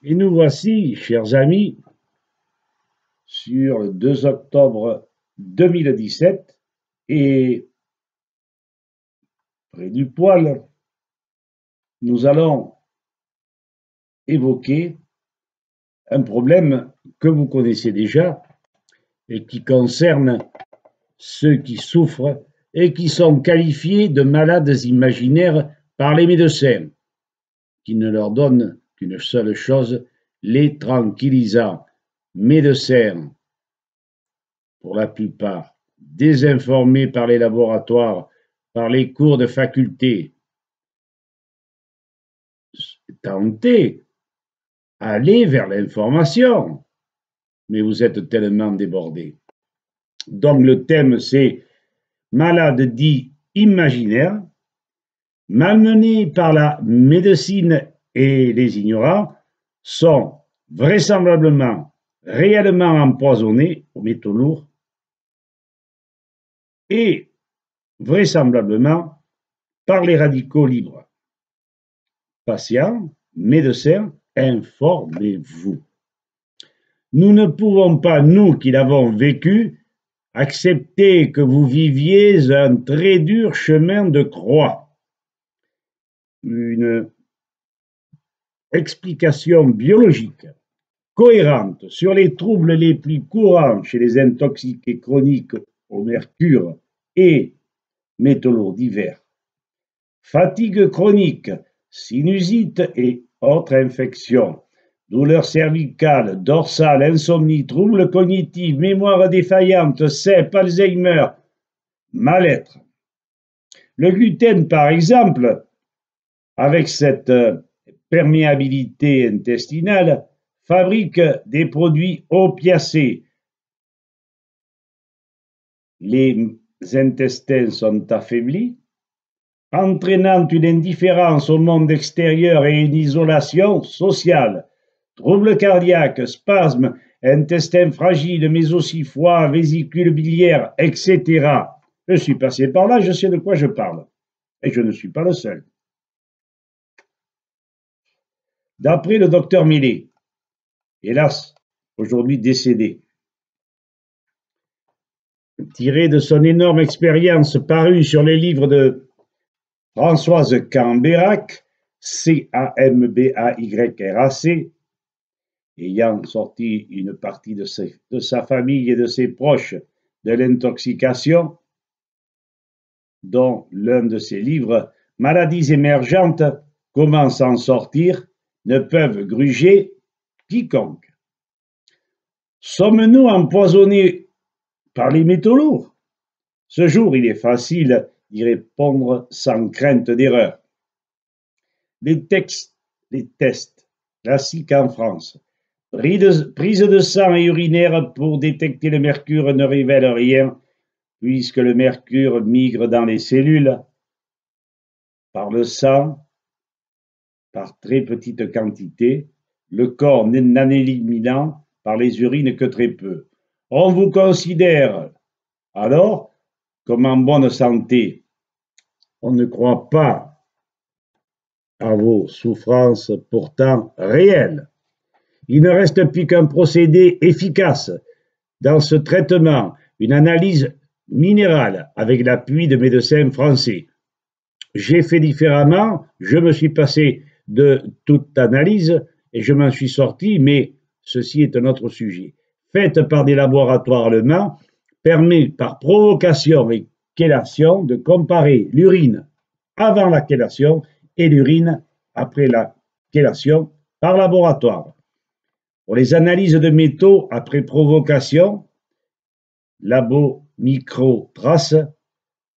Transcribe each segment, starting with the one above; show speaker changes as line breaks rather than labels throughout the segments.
Et nous voici, chers amis, sur le 2 octobre 2017 et près du poil, nous allons évoquer un problème que vous connaissez déjà et qui concerne ceux qui souffrent et qui sont qualifiés de malades imaginaires par les médecins, qui ne leur donnent qu'une seule chose, les tranquillisants. Médecins, pour la plupart, désinformés par les laboratoires, par les cours de faculté, tentez, allez vers l'information, mais vous êtes tellement débordés. Donc le thème c'est malades dits imaginaires, malmenés par la médecine et les ignorants, sont vraisemblablement réellement empoisonnés aux métaux lourds et vraisemblablement par les radicaux libres. Patients, médecins, informez-vous. Nous ne pouvons pas, nous qui l'avons vécu, accepter que vous viviez un très dur chemin de croix. Une explication biologique cohérente sur les troubles les plus courants chez les intoxiqués chroniques au mercure et métaux lourds divers, fatigue chronique, sinusite et autres infections, douleurs cervicales, dorsales, insomnie, troubles cognitifs, mémoire défaillante, CEP, Alzheimer, mal-être. Le gluten, par exemple, avec cette perméabilité intestinale, fabrique des produits opiacés. Les intestins sont affaiblis, entraînant une indifférence au monde extérieur et une isolation sociale. Troubles cardiaques, spasmes, intestins fragiles, mais aussi foie, vésicule biliaire, etc. Je suis passé par là, je sais de quoi je parle. Et je ne suis pas le seul. D'après le docteur Millet, hélas, aujourd'hui décédé, tiré de son énorme expérience parue sur les livres de Françoise Cambérac, C-A-M-B-A-Y-R-A-C, ayant sorti une partie de sa famille et de ses proches de l'intoxication, dont l'un de ses livres, Maladies émergentes, comment s'en sortir, ne peuvent gruger quiconque. Sommes-nous empoisonnés par les métaux lourds? Ce jour, il est facile d'y répondre sans crainte d'erreur. Les tests classiques en France, prise de sang et urinaire pour détecter le mercure ne révèlent rien, puisque le mercure migre dans les cellules, par le sang, par très petite quantité, le corps n'en éliminant par les urines que très peu. On vous considère alors comme en bonne santé. On ne croit pas à vos souffrances pourtant réelles. Il ne reste plus qu'un procédé efficace dans ce traitement, une analyse minérale avec l'appui de médecins français. J'ai fait différemment, je me suis passé de toute analyse et je m'en suis sorti, mais ceci est un autre sujet. Faite par des laboratoires allemands, permet par provocation et chélation de comparer l'urine avant la chélation et l'urine après la chélation par laboratoire. Pour les analyses de métaux après provocation, labo micro-trace,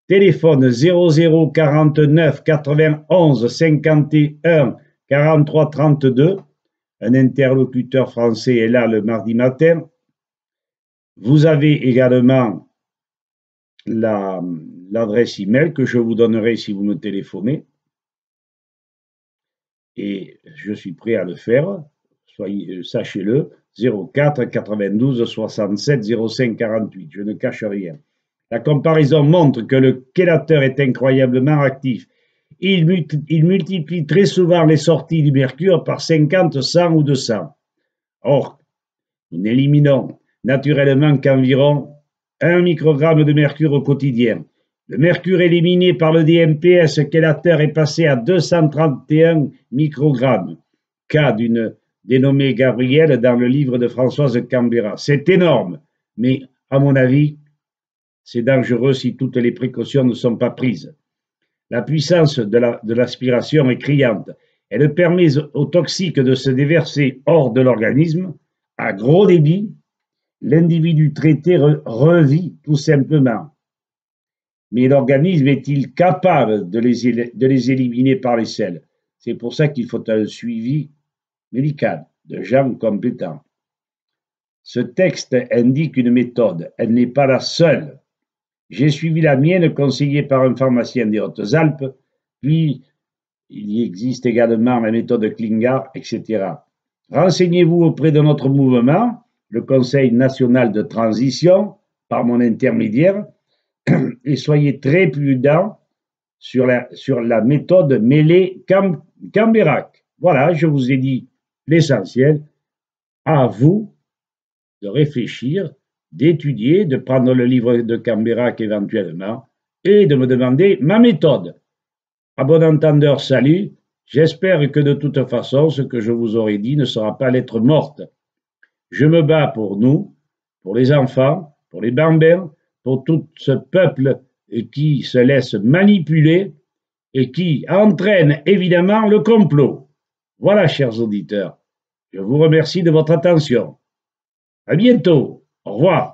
téléphone 00 49 91 51 43 32, un interlocuteur français est là le mardi matin. Vous avez également l'adresse email que je vous donnerai si vous me téléphonez. Et je suis prêt à le faire, sachez-le, 04 92 67 05 48, je ne cache rien. La comparaison montre que le chélateur est incroyablement actif il multiplie très souvent les sorties du mercure par 50, 100 ou 200. Or, nous n'éliminons naturellement qu'environ 1 microgramme de mercure au quotidien. Le mercure éliminé par le DMPS chélateur est passé à 231 microgrammes, cas d'une dénommée Gabrielle dans le livre de Françoise Cambera. C'est énorme, mais à mon avis, c'est dangereux si toutes les précautions ne sont pas prises. La puissance de l'aspiration est criante. Elle permet aux toxiques de se déverser hors de l'organisme à gros débit. L'individu traité revit tout simplement. Mais l'organisme est-il capable de les éliminer par les selles? C'est pour ça qu'il faut un suivi médical de gens compétents. Ce texte indique une méthode, elle n'est pas la seule. J'ai suivi la mienne conseillée par un pharmacien des Hautes-Alpes, puis il existe également la méthode Klinghardt, etc. Renseignez-vous auprès de notre mouvement, le Conseil national de transition, par mon intermédiaire, et soyez très prudents sur la méthode Mêlée-Cambérac. Voilà, je vous ai dit l'essentiel. À vous de réfléchir, d'étudier, de prendre le livre de Cambérac éventuellement et de me demander ma méthode. À bon entendeur, salut. J'espère que de toute façon, ce que je vous aurai dit ne sera pas lettre morte. Je me bats pour nous, pour les enfants, pour les bambins, pour tout ce peuple qui se laisse manipuler et qui entraîne évidemment le complot. Voilà, chers auditeurs, je vous remercie de votre attention. À bientôt. Au revoir.